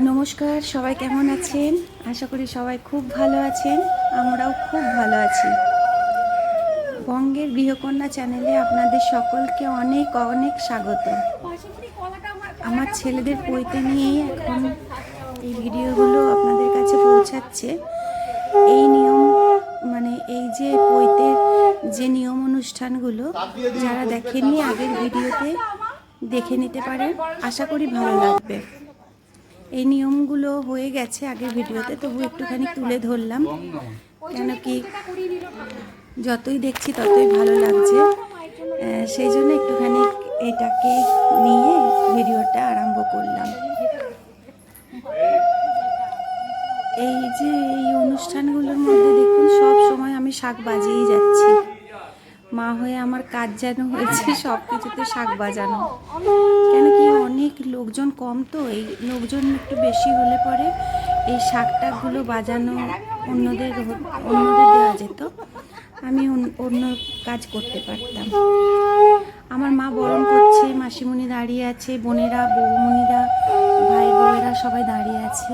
নমস্কার, সবাই কেমন আছেন? আশা করি সবাই খুব ভালো আছেন। আমরাও খুব ভালো আছি। বঙ্গের গৃহকন্যা চ্যানেলে আপনাদের সকলকে অনেক অনেক স্বাগত। আমার ছেলেদের পৈতে নিয়েই এখন এই ভিডিওগুলো আপনাদের কাছে পৌঁছাচ্ছে। এই নিয়ম এই যে পৈতের যে নিয়ম অনুষ্ঠানগুলো যারা দেখেননি আগের ভিডিওতে দেখে নিতে পারেন, আশা করি ভালো লাগবে। এই নিয়মগুলো হয়ে গেছে আগের ভিডিওতে, তবু একটুখানি তুলে ধরলাম, কেন কি যতই দেখছি ততই ভালো লাগছে। সেই জন্য একটুখানি এটাকে নিয়ে ভিডিওটা আরম্ভ করলাম। এই যে এই অনুষ্ঠানগুলোর মধ্যে দেখুন সব সময় আমি শাক বাজিয়েই যাচ্ছি। মা হয়ে আমার কাজ যেন হয়েছে সব কিছুতে শাক বাজানো, কেন কি অনেক লোকজন কম, তো এই লোকজন একটু বেশি হলে পরে এই শাকটাগুলো বাজানো অন্যদের দেওয়া যেত, আমি অন্য কাজ করতে পারতাম। আমার মা বরণ করছে, মাসিমণি দাঁড়িয়ে আছে, বোনেরা বৌমণিরা ভাই বোনেরা সবাই দাঁড়িয়ে আছে।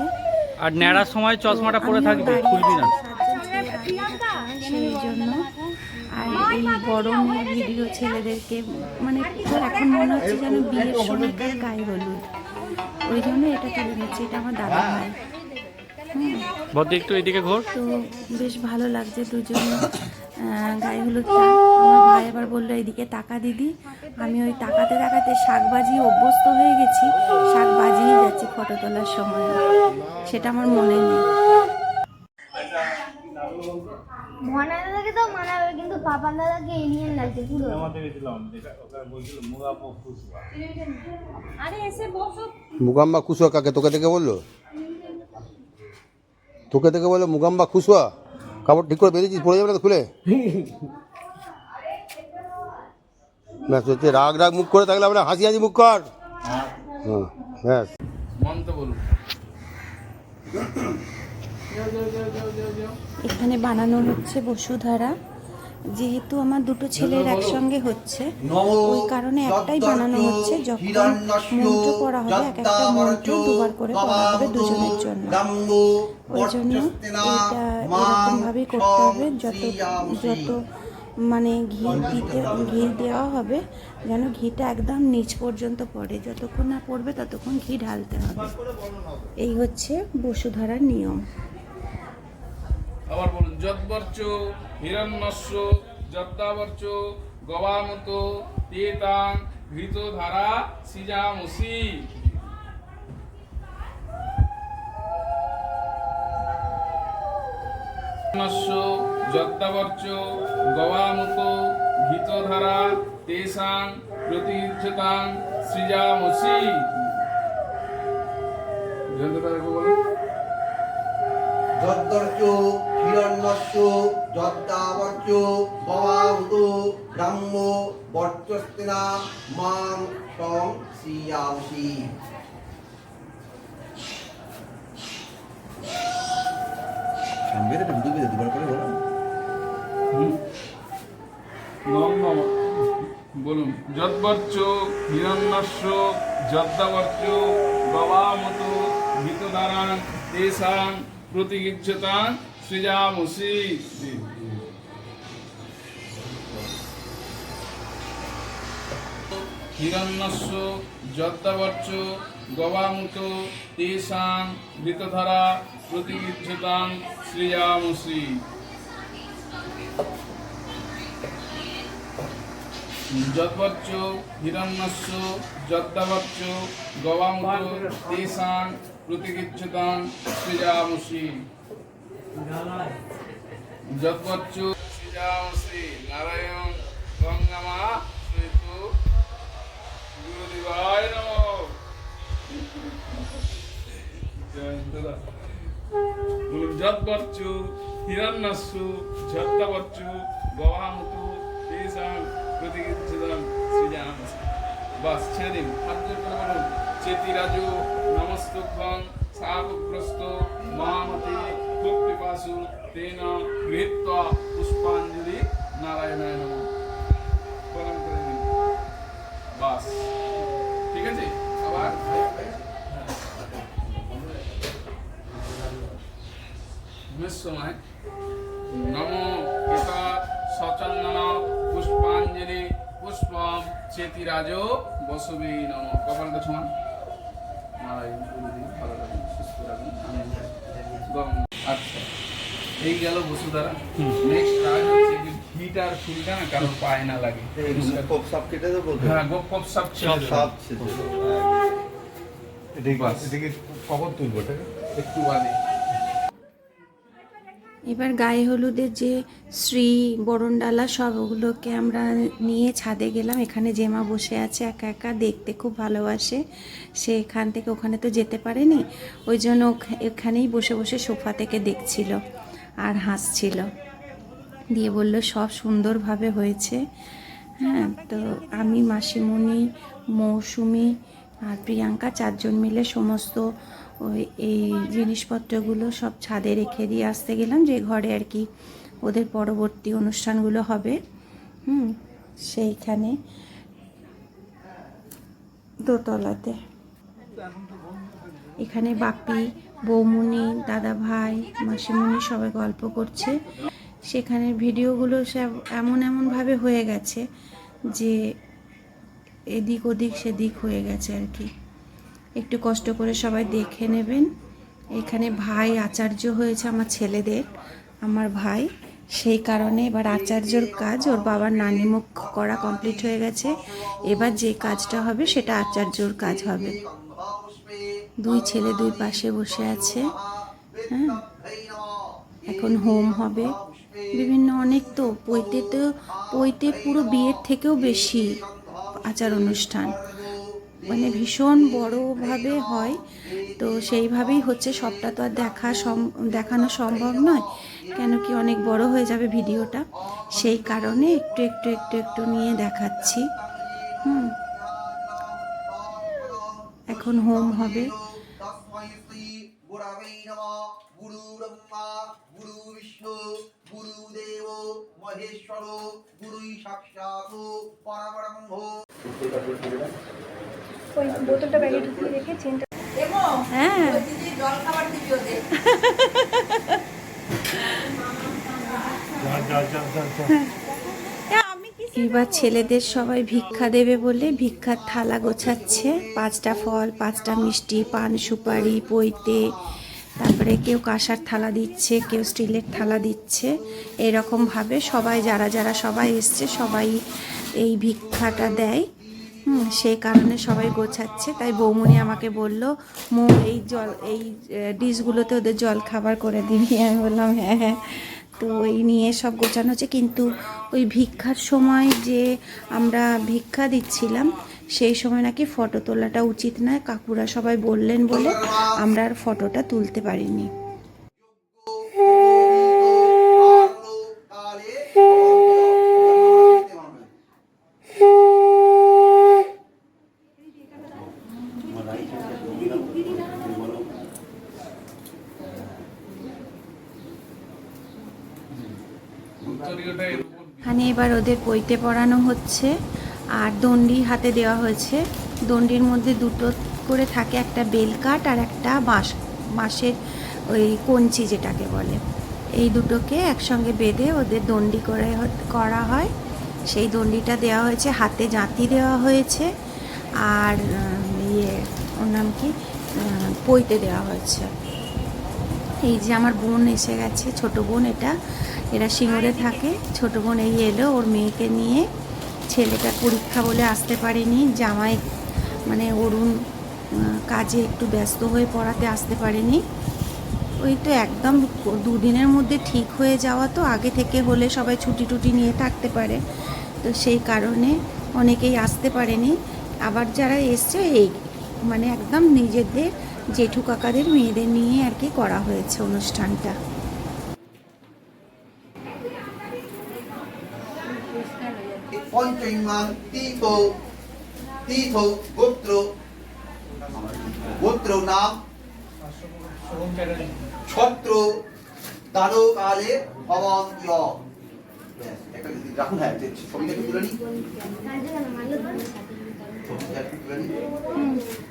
আর নেড়ার সময় চশমাটা পরে থাকবে, খুলবি না। সেই জন্য আর এই বরণের ভিডিও ছেলেদেরকে এখন মনে হচ্ছে যেন বিয়ের সময়কার গায়ে হলুদ, ওই জন্য এটা তুলে নিচ্ছে। এটা আমার দাদা ভাই। একটু এদিকে ঘোর। তো বেশ ভালো লাগছে দুজন গায়ে হলুদটা। আমার ভাই আবার বললো এদিকে তাকা দিদি। আমি ওই তাকাতে তাকাতে শাক বাজিয়ে অভ্যস্ত হয়ে গেছি, শাক বাজিয়ে যাচ্ছি ফটো তোলার সময়, সেটা আমার মনে নেই। মহানা দাদাকে তো মানাবে, কিন্তু পাপান দাদাকে এলিয়েন লাগছে পুরো। আরে এসে বসো। মুগাম্বা কুসুয়া কাকে তোকে থেকে বললো? তোকে থেকে বললো মুগাম্বা কুসুয়া? কাপড় ঠিক করে বেরিয়েছিস, পড়ে যাবে না তো খুলে? ব্যাস হচ্ছে, রাগ রাগ মুখ করে থাকলে আমরা হাসি হাসি মুখ কর। হ্যাঁ ব্যাস। এখানে বানানো হচ্ছে বসুধারা। যেহেতু আমার দুটো ছেলের একসঙ্গে হচ্ছে, ওই কারণে একটাই বানানো হচ্ছে। যখন মন্ত্র পড়া হবে, এক একটা মন্ত্র দুবার করে পড়া হবে দুজনের জন্য। ওই জন্য এটা এরকমভাবেই করতে হবে। যত ঘি দেওয়া হবে যেন ঘিটা একদম নিচ পর্যন্ত পড়ে, যতক্ষণ না পড়বে ততক্ষণ ঘি ঢালতে হবে। এই হচ্ছে বসুধারার নিয়ম। আবার বলুন, যদ্বর্চ হিরণ্যস্য যদ্দাবর্চ গবামত তেতাং ঘৃতধারা সিজামসি। হিরণ্যস্য যদ্দাবর্চ গবামত ঘৃতধারা তেষাং প্রতিযতাং সৃজামসি। যদ্দর্চ হিরণ্যস্য যদ্দাবর্চ গবামত ব্রাহ্ম বর্চস্তেনা মাং সং সিয়ামসি। বলুন, যদ্বর্চ হিরণ্যস্য যদ্দাবর্চ গবামত ঘৃতধারাং তেষাং প্রতিগৃহ্যতাং সৃজামসি। হিরণ্যস্য যদ্দাবর্চ গবামত তেষাং ঘৃতধারা প্রতিগৃহ্যতাং সৃজামসি। যদ্বর্চ হিরণ্যস্য যদ্দাবর্চ গবামত তেষাং প্রতিগৃহ্যতাং সৃজামসি। যদ্বর্চ সৃজামসি। নারায়ণ গঙ্গামা শ্রীতু গুরুদেবায় নমঃ। যদ্বর্চ হিরণ্যস্য যদ্দাবর্চ গবামত তেষাং প্রতিগৃহ্যতাং সৃজামসি। বাস ছেড়ে দিন, হাত জোর করে বলুন, চেতিরাজু নমস্তুভ্যং শাপগ্রস্ত মহামতি ভক্তিপাশু তেন গৃহীত্বা পুষ্পাঞ্জলি নারায়ণায় নমঃ। প্রণাম করে দিন। বাস ঠিক আছে। আবার প্রবেশ সময় নম এত সচন্দন পুষ্পাঞ্জলি পুষ্পম চেতিরাজ বসুবি নম। কপালটা ছোঁয়ান। নারায়ণ গুরুজি ভালো রাখুন, সুস্থ রাখুন। আচ্ছা, এই গেল বসুধারা। নেক্সট কাজ হচ্ছে যে ঘিটার ফুলটা না কারোর পায়ে না লাগে। কোপ সব কেটে দেবো তো? হ্যাঁ, গোপ কপ সব ছেড়ে দেবেন। সব ছেড়ে দেবো। বাস। এটাকে কখন তুলবো এটাকে? একটু বাদে। এবার গায়ে হলুদের যে শ্রী বরণডালা সব ওগুলোকে আমরা নিয়ে ছাদে গেলাম। এখানে জেমা বসে আছে একা একা, দেখতে খুব ভালোবাসে। সে এখান থেকে ওখানে তো যেতে পারেনি, ওই জন্য এখানেই বসে বসে সোফা থেকে দেখছিল আর হাসছিল। দিয়ে বলল সব সুন্দরভাবে হয়েছে। হ্যাঁ, তো আমি, মাসিমণি, মৌসুমি আর প্রিয়াঙ্কা চারজন মিলে সমস্ত ওই এই জিনিসপত্রগুলো সব ছাদে রেখে দিয়ে আসতে গেলাম, যে ঘরে আর কি ওদের পরবর্তী অনুষ্ঠানগুলো হবে। সেইখানে দোতলাতে। এখানে বাপি, বৌমুনি, দাদা ভাই, মাসিমণি সবাই গল্প করছে। সেখানের ভিডিওগুলো সব এমনভাবে হয়ে গেছে যে এদিক ওদিক সেদিক হয়ে গেছে আর কি। একটু কষ্ট করে সবাই দেখে নেবেন। এখানে ভাই আচার্য হয়েছে আমার ছেলেদের, আমার ভাই, সেই কারণে এবার আচার্যর কাজ, ওর বাবার নানিমুখ করা কমপ্লিট হয়ে গেছে। এবার যে কাজটা হবে সেটা আচার্যর কাজ হবে। দুই ছেলে দুই পাশে বসে আছে। হ্যাঁ, এখন হোম হবে, বিভিন্ন অনেক, তো পৈতে পুরো বিয়ের থেকেও বেশি আচার অনুষ্ঠান, মানে ভীষণ বড়োভাবে হয়। তো সেইভাবেই হচ্ছে, সবটা তো আর দেখানো সম্ভব নয়, কেন কি অনেক বড় হয়ে যাবে ভিডিওটা। সেই কারণে একটু একটু একটু একটু নিয়ে দেখাচ্ছি। এখন হোম হবে। গুরু ব্রহ্মা গুরু বিষ্ণু গুরুদেব মহেশ্বর গুরুই সাক্ষাৎ পরব্রহ্ম। ওই বোতলটা ব্যাগে ঢুকিয়ে রেখে চেনটা। হ্যাঁ, এবার ছেলেদের সবাই ভিক্ষা দেবে বলে ভিক্ষার থালা গোছাচ্ছে। 5টা ফল, 5টা মিষ্টি, পান সুপারি, পৈতে, তারপরে কেউ কাঁসার থালা দিচ্ছে, কেউ স্টিলের থালা দিচ্ছে। এরকমভাবে সবাই যারা যারা সবাই এসছে সবাই এই ভিক্ষাটা দেয়। সেই কারণে সবাই গোছাচ্ছে। তাই বৌমনি আমাকে বলল, এই ডিশগুলোতে ওদের জল খাবার করে দিবি। আমি বললাম হ্যাঁ হ্যাঁ। তো এই নিয়ে সব গোছানো হচ্ছে। কিন্তু ওই ভিক্ষার সময় যে আমরা ভিক্ষা দিচ্ছিলাম, সেই সময় নাকি ফটো তোলাটা উচিত নয়, কাকুরা সবাই বললেন বলে আমরা আর ফটোটা তুলতে পারিনি। এখানে এবার ওদের পৈতে পড়ানো হচ্ছে আর দণ্ডি হাতে দেওয়া হয়েছে। দণ্ডির মধ্যে দুটো করে থাকে, একটা বেলকাঠ আর একটা বাঁশের ওই কঞ্চি যেটাকে বলে। এই দুটোকে একসঙ্গে বেঁধে ওদের দণ্ডি করা হয়। সেই দণ্ডিটা দেওয়া হয়েছে, হাতে জাঁতি দেওয়া হয়েছে, আর ওর নাম কি, পৈতে দেওয়া হয়েছে। এই যে আমার বোন এসে গেছে, ছোট বোন, এরা সিঙ্গুরে থাকে। ছোট বোন এই এলো ওর মেয়েকে নিয়ে। ছেলেটার পরীক্ষা বলে আসতে পারেনি, জামাই মানে অরুণ কাজে একটু ব্যস্ত হয়ে পড়াতে আসতে পারেনি। ওই তো একদম 2 দিনের মধ্যে ঠিক হয়ে যাওয়া, তো আগে থেকে হলে সবাই ছুটি টুটি নিয়ে থাকতে পারে, তো সেই কারণে অনেকেই আসতে পারেনি। আবার যারা এসছে এই মানে একদম নিজেদের জেঠু কাকাদের মেয়েদের নিয়ে আর কি করা হয়েছে অনুষ্ঠানটা। পঞ্চইমান তীর্থ গোত্র নাম ছত্র দানকালে ভবন্ত্য। একটা রাখুন, হ্যাঁ ছবিটা একটু তুলে নিই।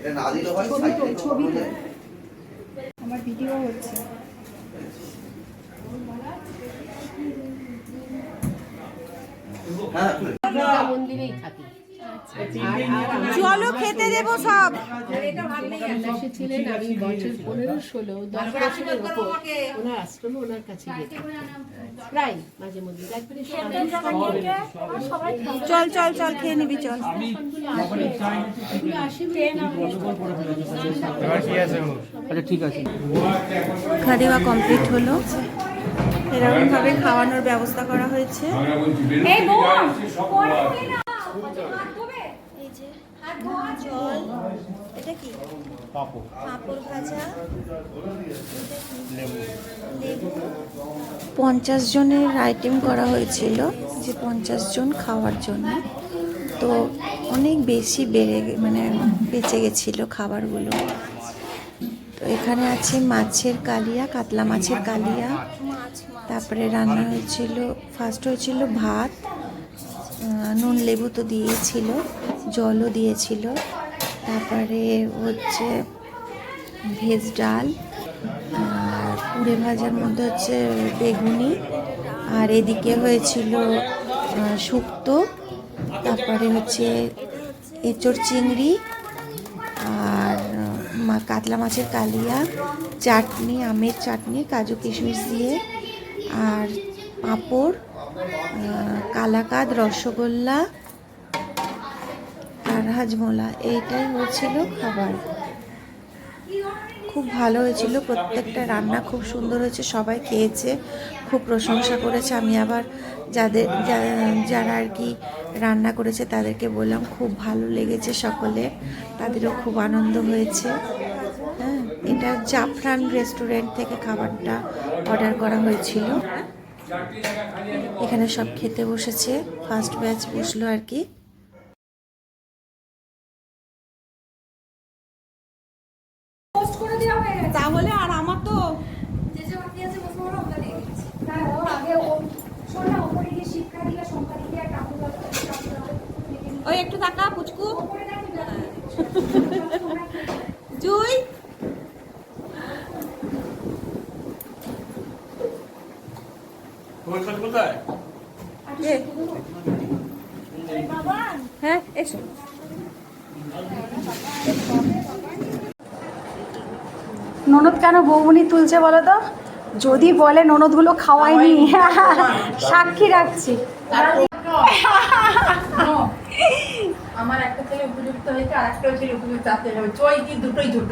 এটা না দিলে হয়, ছবি আমার ভিডিও হচ্ছে। হ্যাঁ খুলে দিই। দুর্গা মন্দিরেই থাকি। চলো খেতে দেবো সব। এসেছিলেন আমি বছর 15-16 10 বছরের উপর ওনার আশ্রমে ওনার কাছে যেতাম প্রায় মাঝে মধ্যে একবারে চল চল চল খেয়ে নিবি চল। আচ্ছা ঠিক আছে। খাওয়া দাওয়া কমপ্লিট হলো, এরকমভাবে খাওয়ানোর ব্যবস্থা করা হয়েছে। এই যে জল, এটা কি পাঁপড় ভাজা, লেবু। 50 জনের আইটেম করা হয়েছিল, যে 50 জন খাওয়ার জন্য। তো অনেক বেশি বেঁচে গেছিলো খাবারগুলো। তো এখানে আছে মাছের কালিয়া, কাতলা মাছের কালিয়া। তারপরে রান্না হয়েছিল, ফার্স্ট হয়েছিল ভাত, নুন লেবু তো দিয়েছিল, জলও দিয়েছিল। তারপরে হচ্ছে ভেজ ডাল, আর কুড়ে ভাজার মধ্যে হচ্ছে বেগুনি, আর এদিকে হয়েছিল শুক্তো। তারপরে হচ্ছে এঁচড় চিংড়ি, আর কাতলা মাছের কালিয়া, চাটনি, আমের চাটনি কাজু কিশমিশ দিয়ে, আর পাঁপড়, কালাকাঁদ, রসগোল্লা আর হাজমোলা। এইটাই হয়েছিল খাবার। খুব ভালো হয়েছিল, প্রত্যেকটা রান্না খুব সুন্দর হয়েছে, সবাই খেয়েছে, খুব প্রশংসা করেছে। আমি আবার যারা আর কি রান্না করেছে তাদেরকে বললাম খুব ভালো লেগেছে সকলে, তাদেরও খুব আনন্দ হয়েছে। হ্যাঁ, এটা জাফরান রেস্টুরেন্ট থেকে খাবারটা অর্ডার করা হয়েছিল। এখানে সব খেতে বসেছে, ফার্স্ট ব্যাচ বসলো আর কি। তাহলে আর আমার তো ওই একটু টাকা পুচকু জুই। হ্যাঁ এসো। ননদ কেন বৌমনি তুলছে বলো তো? যদি বলে ননদগুলো খাওয়ায়নি, সাক্ষী রাখছি। আমার একটা ছেলে উপযুক্ত হয়েছে আর একটা ছেলে উপযুক্ত আসতে হবে, চই কি দুটোই ছোট।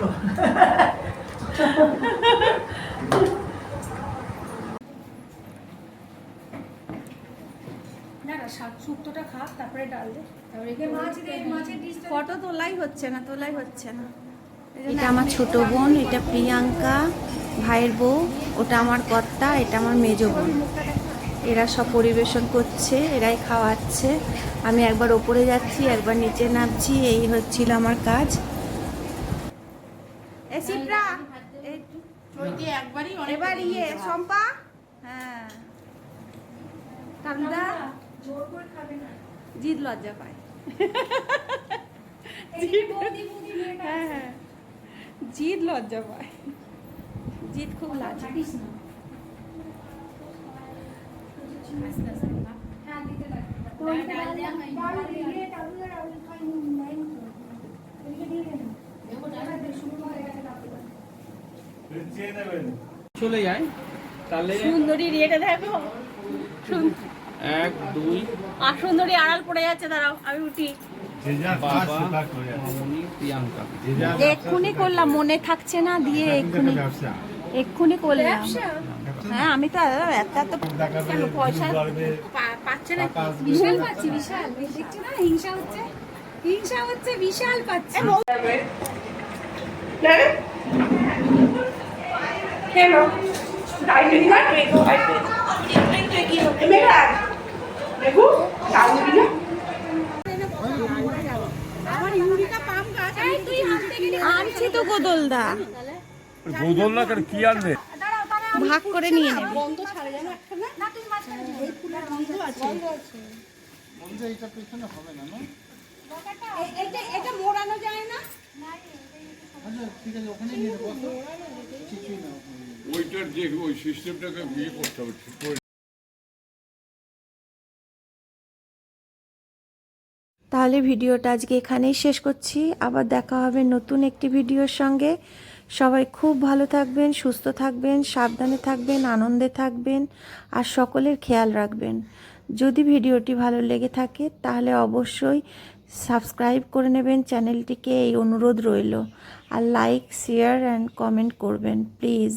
শুক্তোটা খাক, তারপরে ডাল দে, তারপরে ফটো তোলাই হচ্ছে না। এটা আমার ছোট বোন, এটা প্রিয়াঙ্কা ভাইয়ের বউ, ওটা আমার কর্তা, এটা আমার মেজো বোন। এরা সব পরিবেশন করছে, এরাই খাওয়াচ্ছে। আমি একবার ওপরে যাচ্ছি, একবার নিচে নামছি, এই হচ্ছিল আমার কাজ। এবার শম্পা, হ্যাঁ কান্দা জিদ লজ্জা পায়। হ্যাঁ জিদ লজ্জা পায়, জিদ খুব লাজে। চলে যায় তাহলে সুন্দরী রেটে দেখো, 1 2 আর সুন্দরী আড়াল পড়ে যাচ্ছে, দাঁড়াও আমি উঠি। বাবা মামনি প্রিয়াঙ্কা এক্ষুনি করলাম, মনে থাকছে না দিয়ে এক্ষুনি করলাম। হ্যাঁ আমি তো এত কেন পয়সা পাচ্ছে না, বিশাল পাচ্ছি, বিশাল দেখছো না, হিংসা হচ্ছে বিশাল পাচ্ছে। আনছি তো গোদলদা, কি আনবে ভাগ করে নিয়ে নেবে। এটা মোড়ানো যায় না, ওইটার যে ওই সিস্টেমটাকে বিয়ে করতে হবে ঠিক করে। তাহলে ভিডিওটা আজকে এখানেই শেষ করছি। আবার দেখা হবে নতুন একটি ভিডিওর সঙ্গে। সবাই খুব ভালো থাকবেন, সুস্থ থাকবেন, সাবধানে থাকবেন, আনন্দে থাকবেন আর সকলের খেয়াল রাখবেন। যদি ভিডিওটি ভালো লেগে থাকে তাহলে অবশ্যই সাবস্ক্রাইব করে নেবেন চ্যানেলটিকে, এই অনুরোধ রইল। আর লাইক, শেয়ার অ্যান্ড কমেন্ট করবেন প্লিজ।